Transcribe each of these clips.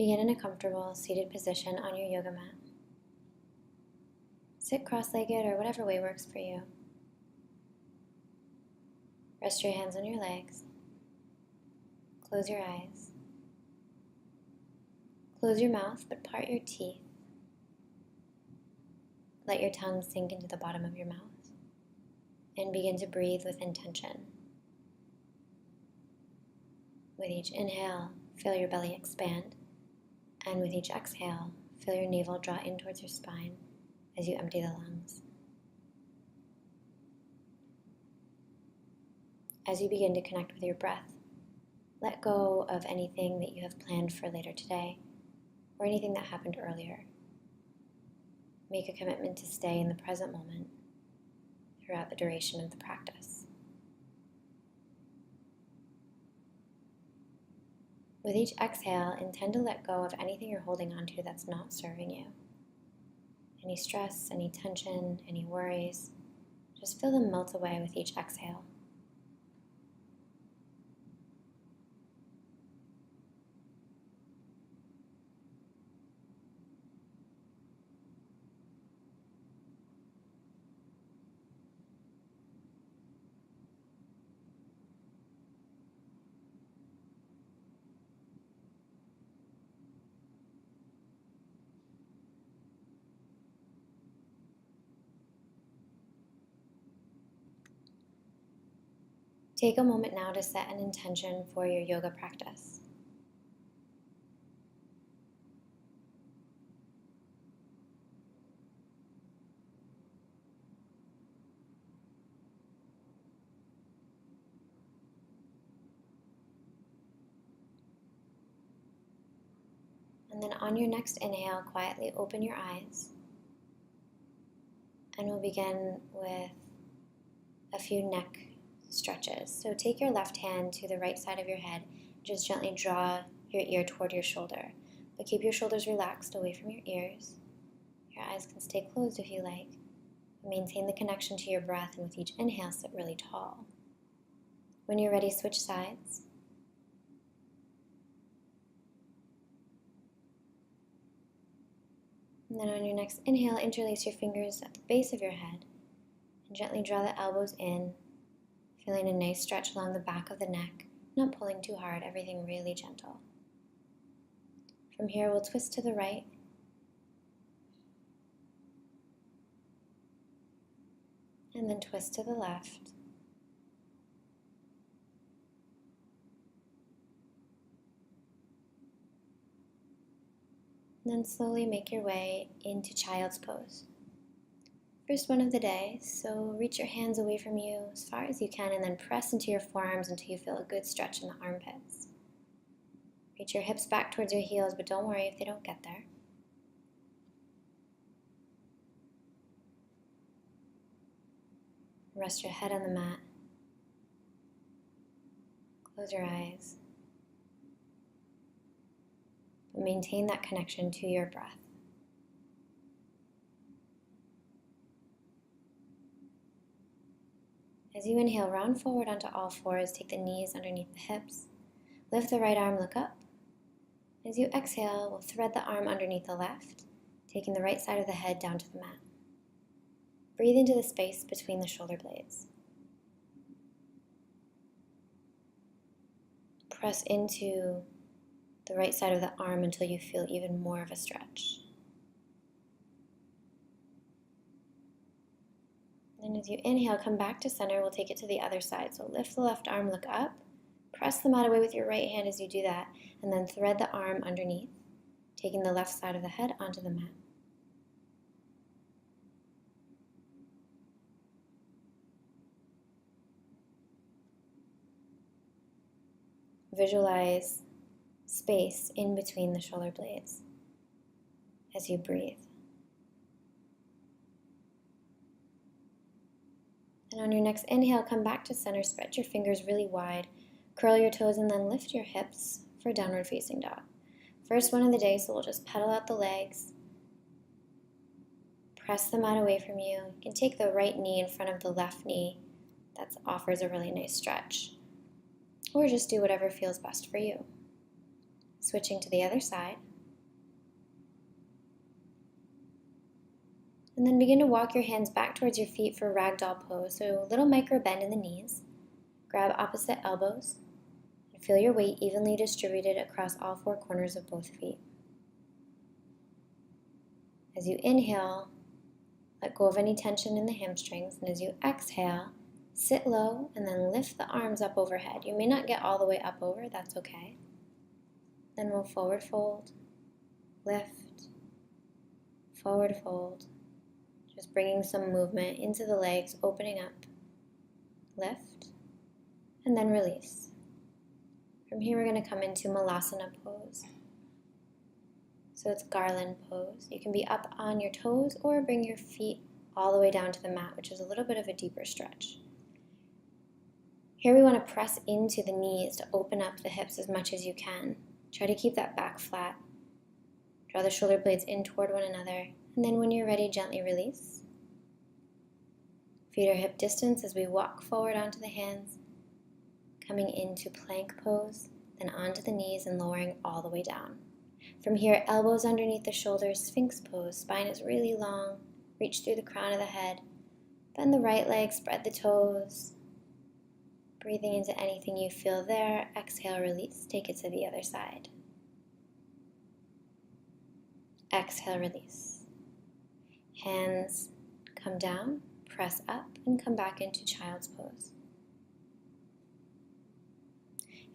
Begin in a comfortable seated position on your yoga mat. Sit cross-legged or whatever way works for you. Rest your hands on your legs. Close your eyes. Close your mouth, but part your teeth. Let your tongue sink into the bottom of your mouth and begin to breathe with intention. With each inhale, feel your belly expand, and with each exhale, feel your navel draw in towards your spine as you empty the lungs. As you begin to connect with your breath, let go of anything that you have planned for later today or anything that happened earlier. Make a commitment to stay in the present moment throughout the duration of the practice. With each exhale, intend to let go of anything you're holding on to that's not serving you. Any stress, any tension, any worries, just feel them melt away with each exhale. Take a moment now to set an intention for your yoga practice. And then on your next inhale, quietly open your eyes. And we'll begin with a few neck stretches. So take your left hand to the right side of your head. Just gently draw your ear toward your shoulder. But keep your shoulders relaxed away from your ears. Your eyes can stay closed if you like. Maintain the connection to your breath, and with each inhale, sit really tall. When you're ready, switch sides. And then on your next inhale, interlace your fingers at the base of your head and gently draw the elbows in, feeling a nice stretch along the back of the neck, not pulling too hard, everything really gentle. From here, we'll twist to the right. And then twist to the left. And then slowly make your way into child's pose. First one of the day, so reach your hands away from you as far as you can and then press into your forearms until you feel a good stretch in the armpits. Reach your hips back towards your heels, but don't worry if they don't get there. Rest your head on the mat. Close your eyes. But maintain that connection to your breath. As you inhale, round forward onto all fours, take the knees underneath the hips. Lift the right arm, look up. As you exhale, we'll thread the arm underneath the left, taking the right side of the head down to the mat. Breathe into the space between the shoulder blades. Press into the right side of the arm until you feel even more of a stretch. And as you inhale, come back to center. We'll take it to the other side. So lift the left arm, look up. Press the mat away with your right hand as you do that, and then thread the arm underneath, taking the left side of the head onto the mat. Visualize space in between the shoulder blades as you breathe. And on your next inhale, come back to center, spread your fingers really wide, curl your toes, and then lift your hips for downward facing dog. First one of the day, so we'll just pedal out the legs, press the mat away from you. You can take the right knee in front of the left knee. That offers a really nice stretch. Or just do whatever feels best for you. Switching to the other side. And then begin to walk your hands back towards your feet for ragdoll pose. So a little micro bend in the knees. Grab opposite elbows and feel your weight evenly distributed across all four corners of both feet. As you inhale, let go of any tension in the hamstrings, and as you exhale, sit low and then lift the arms up overhead. You may not get all the way up over, that's okay. Then we'll forward fold, lift, forward fold. Just bringing some movement into the legs, opening up, lift, and then release. From here, we're going to come into Malasana pose. So it's garland pose. You can be up on your toes or bring your feet all the way down to the mat, which is a little bit of a deeper stretch. Here we want to press into the knees to open up the hips as much as you can. Try to keep that back flat. Draw the shoulder blades in toward one another, and then when you're ready, gently release. Feet are hip distance as we walk forward onto the hands, coming into plank pose, then onto the knees and lowering all the way down. From here, elbows underneath the shoulders, Sphinx pose. Spine is really long. Reach through the crown of the head. Bend the right leg, spread the toes. Breathing into anything you feel there. Exhale, release. Take it to the other side. Exhale, release. Hands come down, press up, and come back into child's pose.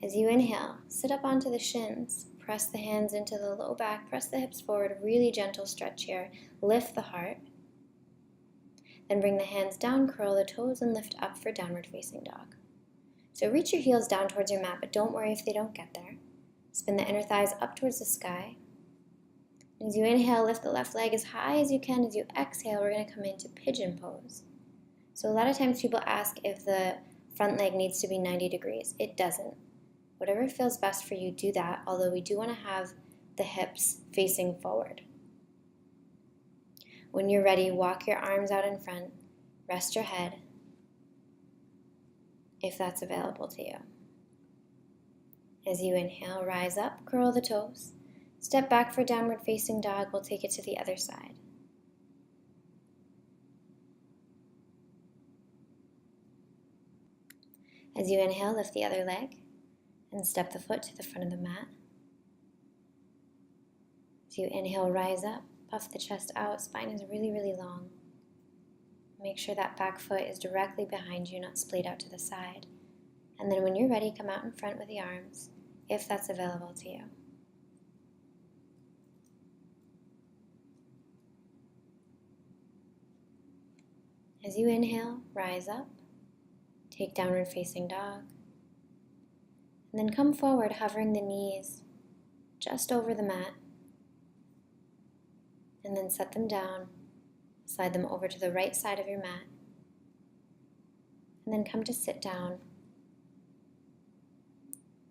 As you inhale, sit up onto the shins. Press the hands into the low back, press the hips forward, really gentle stretch here. Lift the heart. Then bring the hands down, curl the toes, and lift up for downward facing dog. So reach your heels down towards your mat, but don't worry if they don't get there. Spin the inner thighs up towards the sky. As you inhale, lift the left leg as high as you can. As you exhale, we're going to come into pigeon pose. So a lot of times people ask if the front leg needs to be 90 degrees. It doesn't. Whatever feels best for you, do that, although we do want to have the hips facing forward. When you're ready, walk your arms out in front, rest your head, if that's available to you. As you inhale, rise up, curl the toes, step back for downward facing dog. We'll take it to the other side. As you inhale, lift the other leg and step the foot to the front of the mat. As you inhale, rise up, puff the chest out, spine is really, really long. Make sure that back foot is directly behind you, not splayed out to the side. And then when you're ready, come out in front with the arms, if that's available to you. As you inhale, rise up, take downward facing dog, and then come forward, hovering the knees just over the mat, and then set them down, slide them over to the right side of your mat, and then come to sit down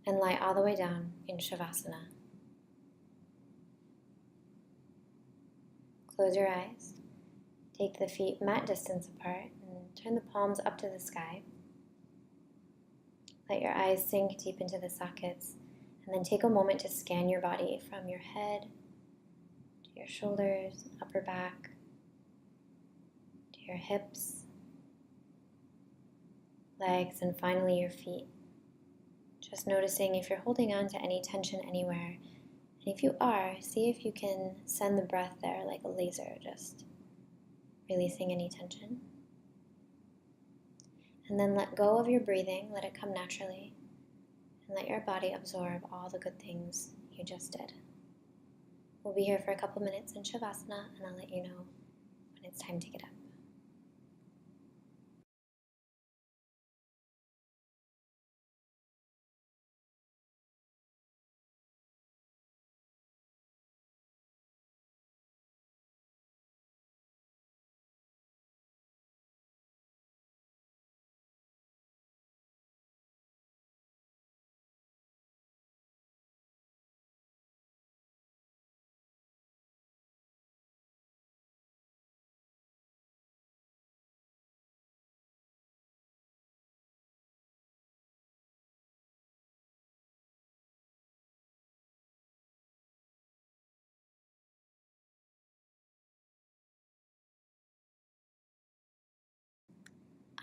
and lie all the way down in Shavasana. Close your eyes, take the feet mat distance apart, and turn the palms up to the sky. Let your eyes sink deep into the sockets, and then take a moment to scan your body from your head to your shoulders, upper back, to your hips, legs, and finally your feet. Just noticing if you're holding on to any tension anywhere, and if you are, see if you can send the breath there like a laser, just releasing any tension. And then let go of your breathing, let it come naturally, and let your body absorb all the good things you just did. We'll be here for a couple minutes in Shavasana, and I'll let you know when it's time to get up.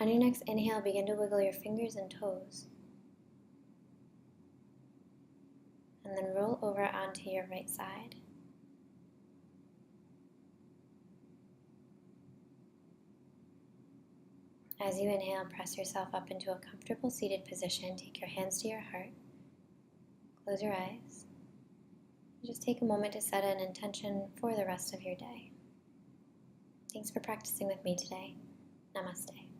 On your next inhale, begin to wiggle your fingers and toes. And then roll over onto your right side. As you inhale, press yourself up into a comfortable seated position. Take your hands to your heart. Close your eyes. Just take a moment to set an intention for the rest of your day. Thanks for practicing with me today. Namaste.